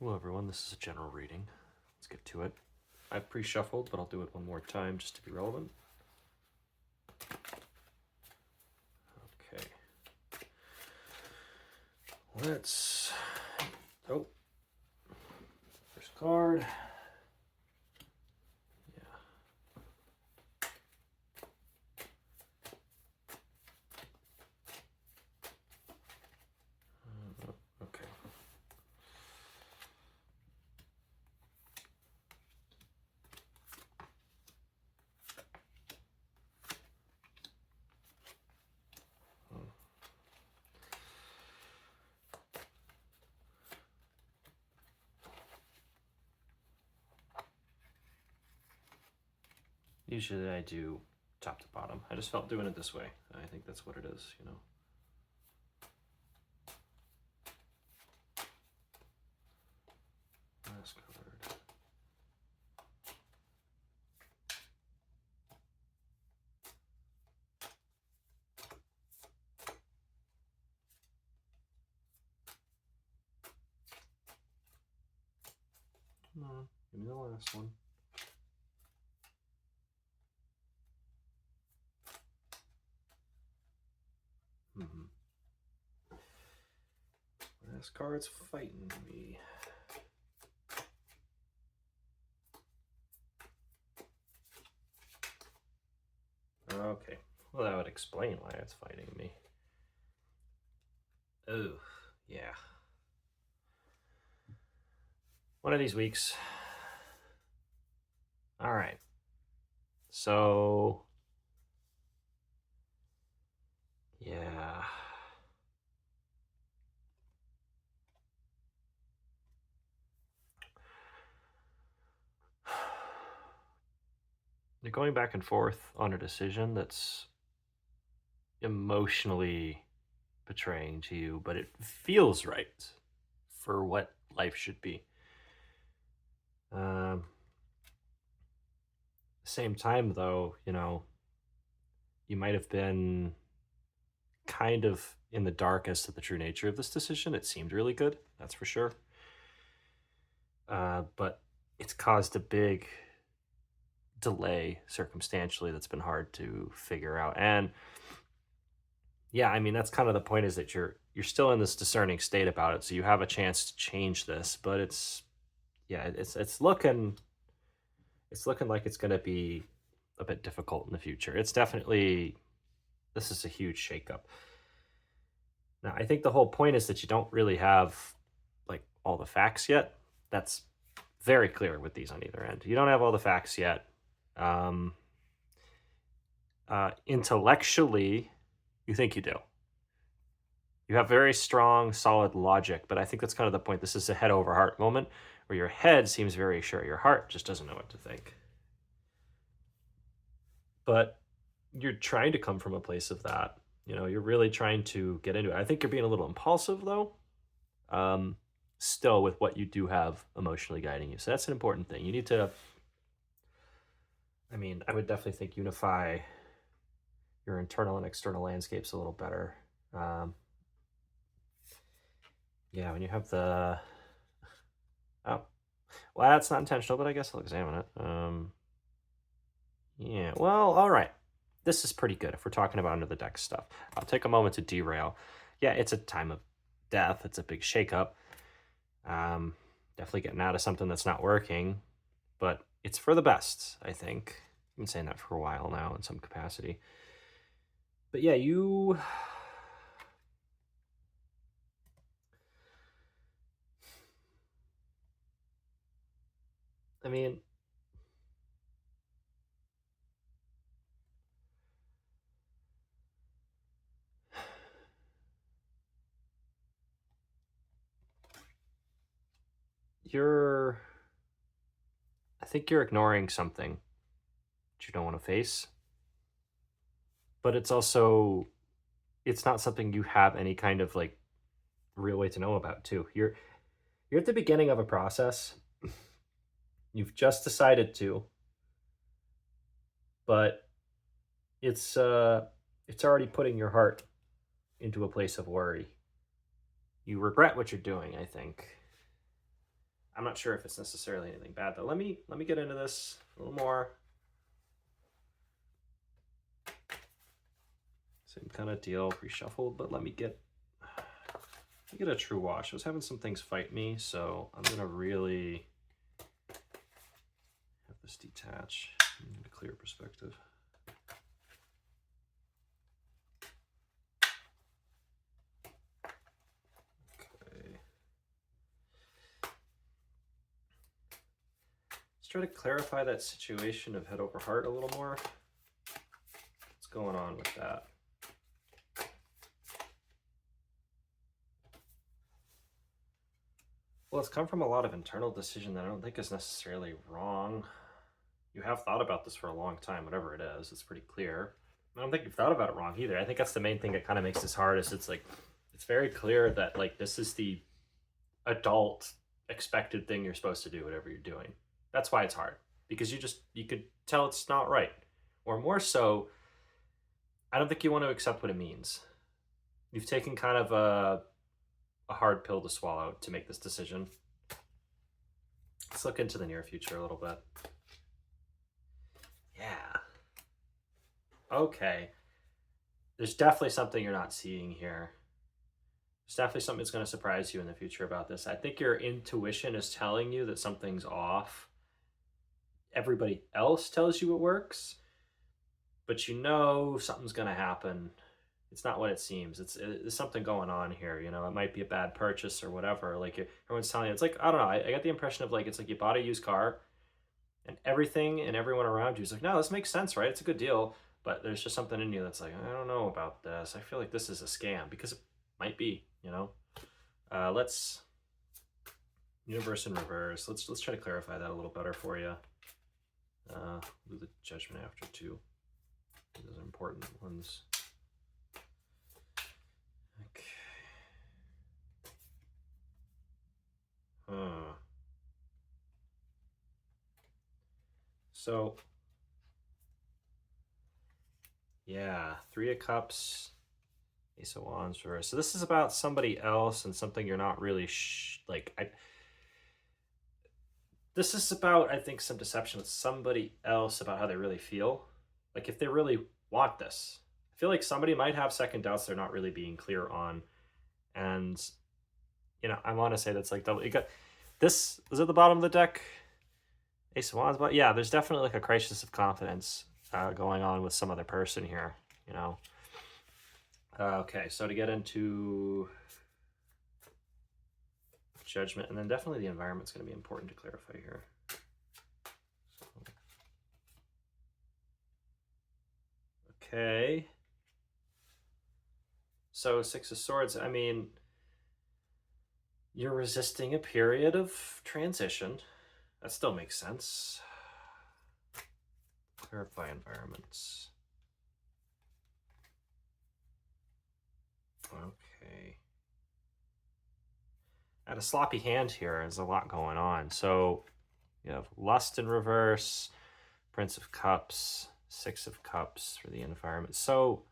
Hello everyone, this is a general reading. Let's get to it. I've pre-shuffled, but I'll do it one more time just to be relevant. Okay. Let's... Oh. First card. Yeah. Okay. Usually I do top to bottom. I just felt doing it this way. I think that's what it is, you know. Last card. Come on, give me the last one. Last card's fighting me. Okay, well that would explain why it's fighting me. Oh, yeah. One of these weeks. All right. So, yeah. You're going back and forth on a decision that's emotionally betraying to you, but it feels right for what life should be. Same time, though, you know, you might have been kind of in the dark as to the true nature of this decision. It seemed really good, that's for sure. But it's caused a big delay circumstantially that's been hard to figure out. And yeah, I mean that's kind of the point, is that you're still in this discerning state about it, so you have a chance to change this, but it's looking like it's going to be a bit difficult in the future. It's definitely, this is a huge shakeup. Now, I think the whole point is that you don't really have like all the facts yet. That's very clear with these on either end. You don't have all the facts yet. Intellectually, you think you do. You have very strong, solid logic, but I think that's kind of the point. This is a head over heart moment where your head seems very sure, your heart just doesn't know what to think. But you're trying to come from a place of that. You know, you're really trying to get into it. I think you're being a little impulsive, though, still with what you do have emotionally guiding you. So that's an important thing. You need to, I mean, I would definitely think unify your internal and external landscapes a little better. Yeah, when you have the, oh, well, that's not intentional, but I guess I'll examine it. Yeah, well, all right. This is pretty good if we're talking about under the deck stuff. I'll take a moment to derail. Yeah, it's a time of death. It's a big shakeup. Definitely getting out of something that's not working, but it's for the best, I think. I've been saying that for a while now in some capacity. But yeah, you... I mean... You're... I think you're ignoring something that you don't want to face. But it's also... It's not something you have any kind of, like, real way to know about, too. You're at the beginning of a process. You've just decided to, but it's already putting your heart into a place of worry. You regret what you're doing, I think. I'm not sure if it's necessarily anything bad though. Let me get into this a little more. Same kind of deal, pre-shuffled, but let me get a true wash. I was having some things fight me, so I'm gonna really have this detach and get a clear perspective. Okay. Let's try to clarify that situation of head over heart a little more. What's going on with that? Well, it's come from a lot of internal decision that I don't think is necessarily wrong. You have thought about this for a long time, whatever it is. It's pretty clear. I don't think you've thought about it wrong either. I think that's the main thing that kind of makes this hard is it's like, it's very clear that like this is the adult expected thing you're supposed to do, whatever you're doing. That's why it's hard because you could tell it's not right. Or more so, I don't think you want to accept what it means. You've taken kind of a hard pill to swallow to make this decision. Let's look into the near future a little bit. Yeah. Okay. There's definitely something you're not seeing here. There's definitely something that's going to surprise you in the future about this. I think your intuition is telling you that something's off. Everybody else tells you it works, but you know something's going to happen. It's not what it seems. There's something going on here. You know, it might be a bad purchase or whatever. Like everyone's telling you, it's like, I don't know. I got the impression of like, it's like you bought a used car and everything and everyone around you is like, no, this makes sense, right? It's a good deal. But there's just something in you that's like, I don't know about this. I feel like this is a scam because it might be, you know. Let's universe in reverse. Let's try to clarify that a little better for you. Do the judgment after too. Those are important ones. Okay. So, yeah, Three of Cups, Ace of Wands reverse. So this is about somebody else and something you're not really this is about, I think, some deception with somebody else about how they really feel. Like if they really want this. I feel like somebody might have second doubts they're not really being clear on. And, you know, I want to say that's like double. You got this was at the bottom of the deck. Ace of Wands, but yeah, there's definitely like a crisis of confidence going on with some other person here, you know. Okay, so to get into judgment, and then definitely the environment's going to be important to clarify here. Okay. So Six of Swords, I mean, you're resisting a period of transition. That still makes sense. Clarify environments. Okay. I had a sloppy hand here. There's a lot going on. So you have Lust in reverse, Prince of Cups, Six of Cups for the environment. So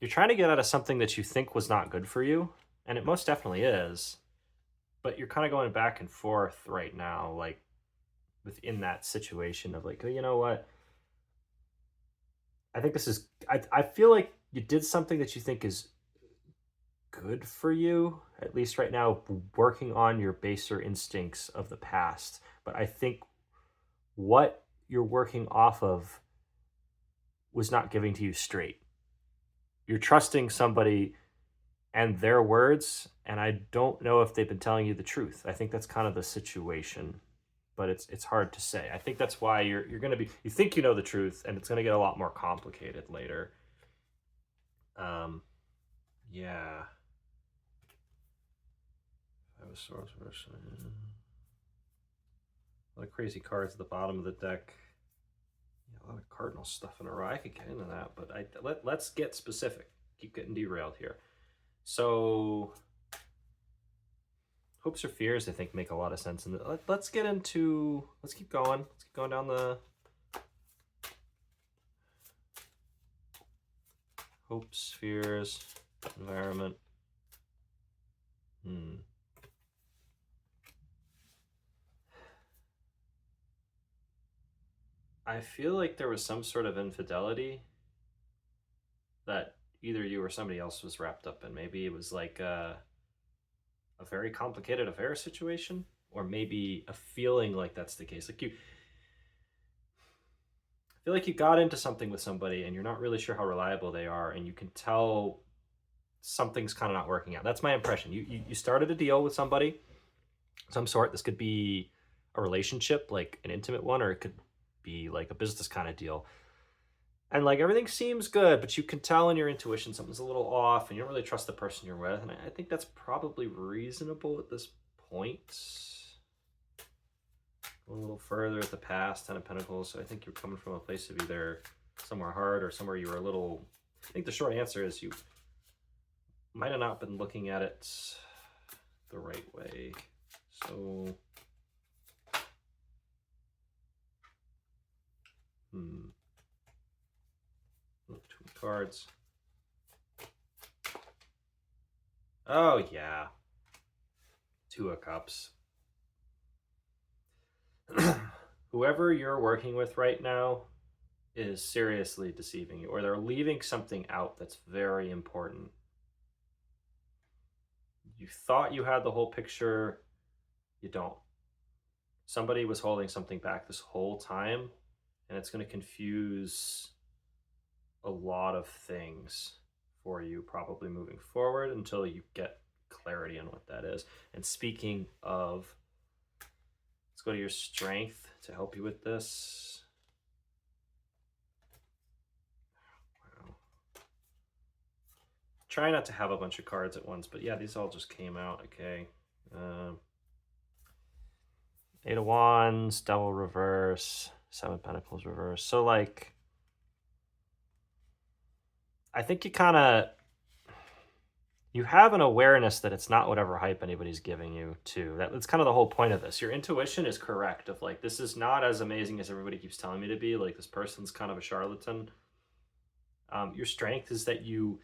you're trying to get out of something that you think was not good for you, and it most definitely is. But you're kind of going back and forth right now, like within that situation of like, oh, you know what? I think this is, I feel like you did something that you think is good for you, at least right now, working on your baser instincts of the past. But I think what you're working off of was not giving to you straight. You're trusting somebody and their words, and I don't know if they've been telling you the truth. I think that's kind of the situation, but it's hard to say. I think that's why you're going to be, you think you know the truth, and it's going to get a lot more complicated later. Yeah. Five of Swords versus a lot of crazy cards at the bottom of the deck. Yeah, a lot of cardinal stuff in a row. I could get into that, but let's get specific. Keep getting derailed here. So hopes or fears, I think, make a lot of sense. And let's get into, let's keep going. Let's keep going down the hopes, fears, environment. Hmm. I feel like there was some sort of infidelity that either you or somebody else was wrapped up in. Maybe it was like a very complicated affair situation, or maybe a feeling like that's the case. Like you feel like you got into something with somebody and you're not really sure how reliable they are, and you can tell something's kind of not working out. That's my impression. You started a deal with somebody, some sort. This could be a relationship, like an intimate one, or it could be like a business kind of deal. And like everything seems good, but you can tell in your intuition something's a little off, and you don't really trust the person you're with. And I think that's probably reasonable at this point. A little further at the past, Ten of Pentacles. So I think you're coming from a place of either somewhere hard or somewhere you were a little. I think the short answer is you might have not been looking at it the right way. So, two cards. Oh yeah, Two of Cups. Whoever you're working with right now is seriously deceiving you, or they're leaving something out that's very important. You thought you had the whole picture, you don't. Somebody was holding something back this whole time, and it's going to confuse a lot of things for you probably moving forward until you get clarity on what that is. And speaking of, let's go to your strength to help you with this. Wow. Try not to have a bunch of cards at once, but yeah, these all just came out. Okay. Eight of Wands, Devil reverse, Seven of Pentacles reverse. So like, I think you have an awareness that it's not whatever hype anybody's giving you too. That's kind of the whole point of this. Your intuition is correct of like, this is not as amazing as everybody keeps telling me to be. Like, this person's kind of a charlatan. Your strength is that you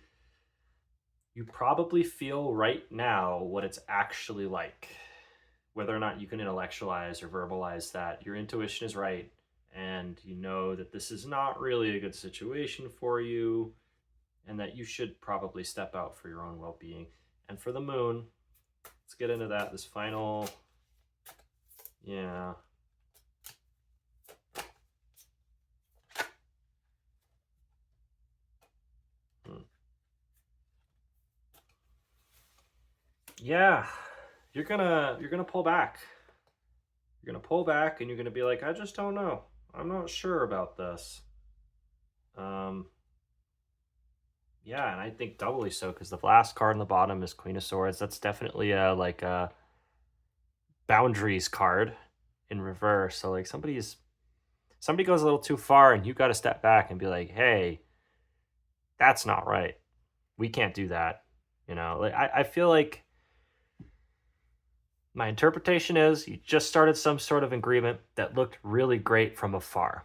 probably feel right now what it's actually like. Whether or not you can intellectualize or verbalize that, your intuition is right. And you know that this is not really a good situation for you, and that you should probably step out for your own well-being. And for the moon, let's get into that. This final, yeah. Yeah, you're gonna pull back. You're gonna pull back, and you're gonna be like, I just don't know. I'm not sure about this. Yeah, and I think doubly so because the last card on the bottom is Queen of Swords. That's definitely a boundaries card in reverse. So like somebody goes a little too far, and you got to step back and be like, hey, that's not right. We can't do that. Like I feel like my interpretation is you just started some sort of agreement that looked really great from afar.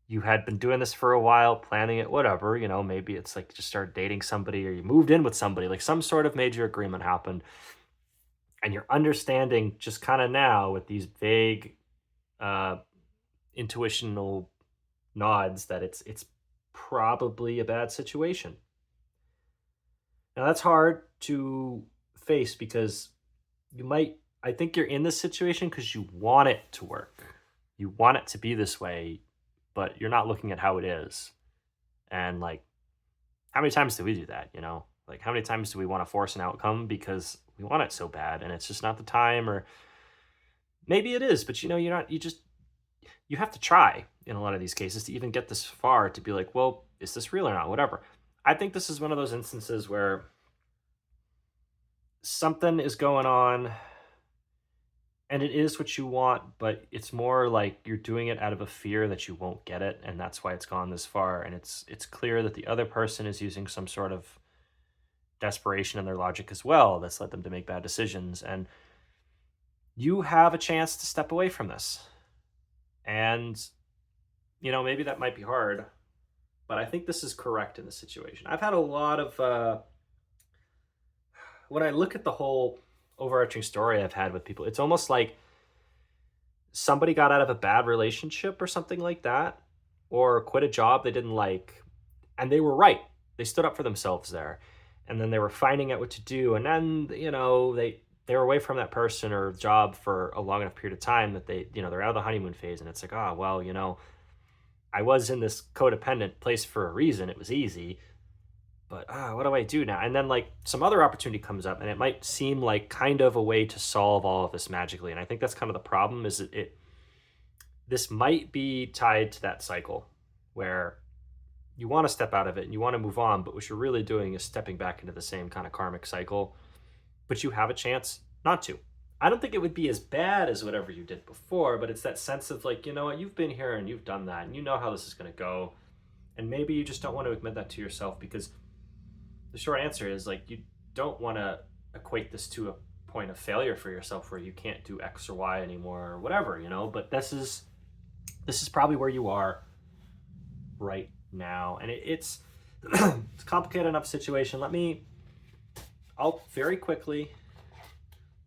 You had been doing this for a while, planning it, whatever, maybe it's like you just started dating somebody or you moved in with somebody, like some sort of major agreement happened. And you're understanding just kind of now with these vague intuitional nods that it's probably a bad situation. Now that's hard to face because I think you're in this situation because you want it to work. You want it to be this way, but you're not looking at how it is. And like, how many times do we do that? Like, how many times do we want to force an outcome because we want it so bad and it's just not the time, or maybe it is, but you have to try in a lot of these cases to even get this far to be like, well, is this real or not? Whatever. I think this is one of those instances where something is going on and it is what you want, but it's more like you're doing it out of a fear that you won't get it, and that's why it's gone this far. And it's clear that the other person is using some sort of desperation in their logic as well that's led them to make bad decisions. And you have a chance to step away from this. And maybe that might be hard, but I think this is correct in this situation. I've had a lot of when I look at the whole overarching story I've had with people, it's almost like somebody got out of a bad relationship or something like that, or quit a job they didn't like, and they were right. They stood up for themselves there, and then they were finding out what to do, and then they were away from that person or job for a long enough period of time that they're out of the honeymoon phase, and it's like, oh well, I was in this codependent place for a reason. It was easy, but what do I do now? And then like some other opportunity comes up, and it might seem like kind of a way to solve all of this magically. And I think that's kind of the problem is that it this might be tied to that cycle where you want to step out of it and you want to move on, but what you're really doing is stepping back into the same kind of karmic cycle, but you have a chance not to. I don't think it would be as bad as whatever you did before, but it's that sense of like, you know what, you've been here and you've done that and you know how this is going to go. And maybe you just don't want to admit that to yourself because the short answer is like you don't want to equate this to a point of failure for yourself where you can't do X or Y anymore or whatever, but this is probably where you are right now. And it's it's a complicated enough situation. I'll very quickly,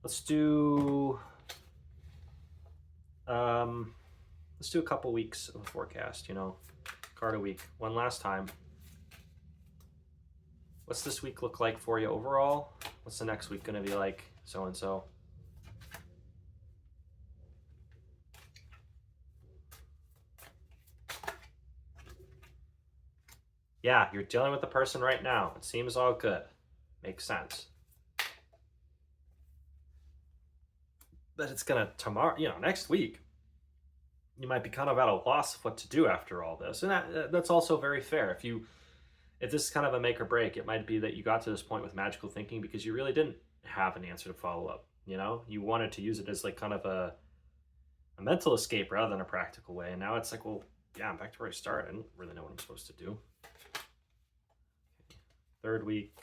let's do a couple weeks of a forecast, card a week. One last time. What's this week look like for you overall? What's the next week going to be like? So and so. Yeah, you're dealing with the person right now. It seems all good. Makes sense. But it's going to tomorrow, next week, you might be kind of at a loss of what to do after all this. And that's also very fair. If this is kind of a make or break, it might be that you got to this point with magical thinking because you really didn't have an answer to follow up. You wanted to use it as like kind of a mental escape rather than a practical way. And now it's like, well, yeah, I'm back to where I started. I don't really know what I'm supposed to do. Third week.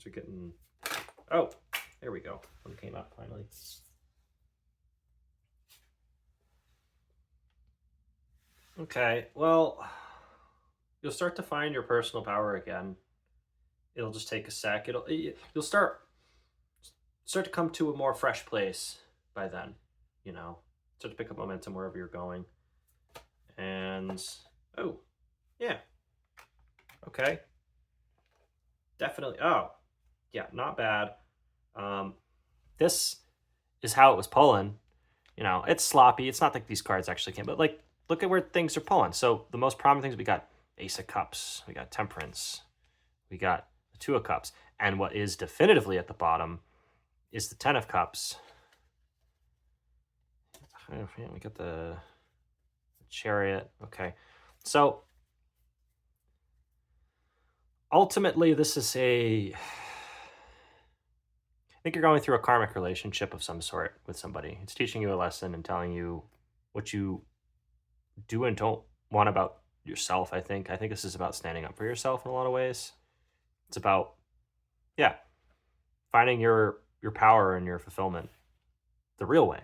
We're getting, oh, there we go. One came out finally. Okay, well, you'll start to find your personal power again. It'll just take a sec. You'll start to come to a more fresh place by then. Start to pick up momentum wherever you're going. And oh, yeah, okay, definitely. Oh, yeah, not bad. This is how it was pulling. It's sloppy. It's not like these cards actually came, but like, look at where things are pulling. So the most prominent things, we got Ace of Cups, we got Temperance, we got the Two of Cups, and what is definitively at the bottom is the Ten of Cups. We got the Chariot. Okay, so ultimately, this is I think you're going through a karmic relationship of some sort with somebody. It's teaching you a lesson and telling you what you do and don't want about yourself. I think this is about standing up for yourself in a lot of ways. It's about, yeah, finding your power and your fulfillment the real way.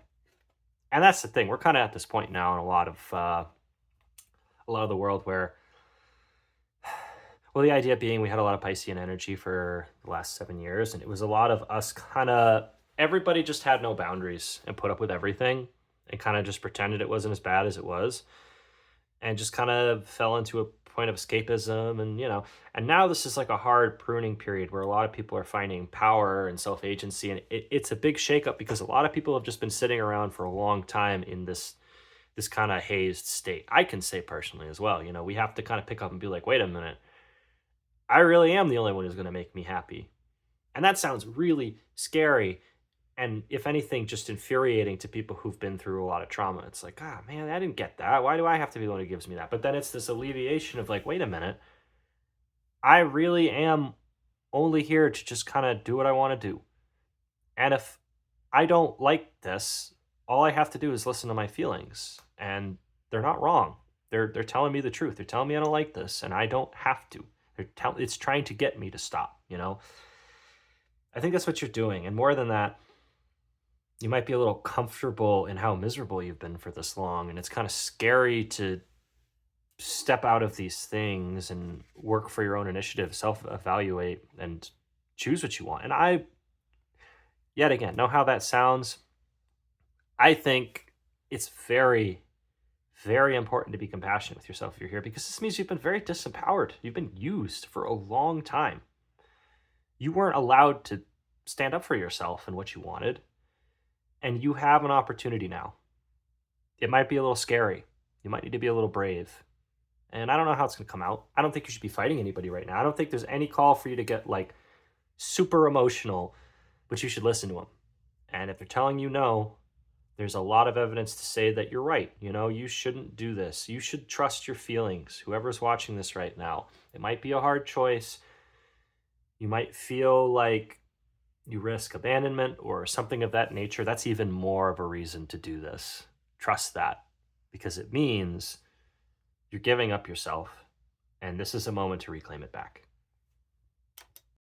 And that's the thing. We're kind of at this point now in a lot of the world where, well, the idea being we had a lot of Piscean energy for the last 7 years, and it was a lot of us everybody just had no boundaries and put up with everything and kind of just pretended it wasn't as bad as it was and just kind of fell into a point of escapism. And now this is like a hard pruning period where a lot of people are finding power and self-agency, and it's a big shakeup because a lot of people have just been sitting around for a long time in this kind of hazed state. I can say personally as well, we have to kind of pick up and be like, wait a minute, I really am the only one who's going to make me happy. And that sounds really scary. And if anything, just infuriating to people who've been through a lot of trauma. It's like, man, I didn't get that. Why do I have to be the one who gives me that? But then it's this alleviation of like, wait a minute, I really am only here to just kind of do what I want to do. And if I don't like this, all I have to do is listen to my feelings. And they're not wrong. They're telling me the truth. They're telling me I don't like this, and I don't have to. It's trying to get me to stop, I think that's what you're doing. And more than that, you might be a little comfortable in how miserable you've been for this long. And it's kind of scary to step out of these things and work for your own initiative, self evaluate, and choose what you want. And I, yet again, know how that sounds. I think it's very, very important to be compassionate with yourself if you're here, because this means you've been very disempowered. You've been used for a long time. You weren't allowed to stand up for yourself and what you wanted. And you have an opportunity now. It might be a little scary. You might need to be a little brave. And I don't know how it's going to come out. I don't think you should be fighting anybody right now. I don't think there's any call for you to get like super emotional, but you should listen to them. And if they're telling you no, there's a lot of evidence to say that you're right. You know, you shouldn't do this. You should trust your feelings. Whoever's watching this right now, it might be a hard choice. You might feel like you risk abandonment or something of that nature. That's even more of a reason to do this. Trust that, because it means you're giving up yourself, and this is a moment to reclaim it back.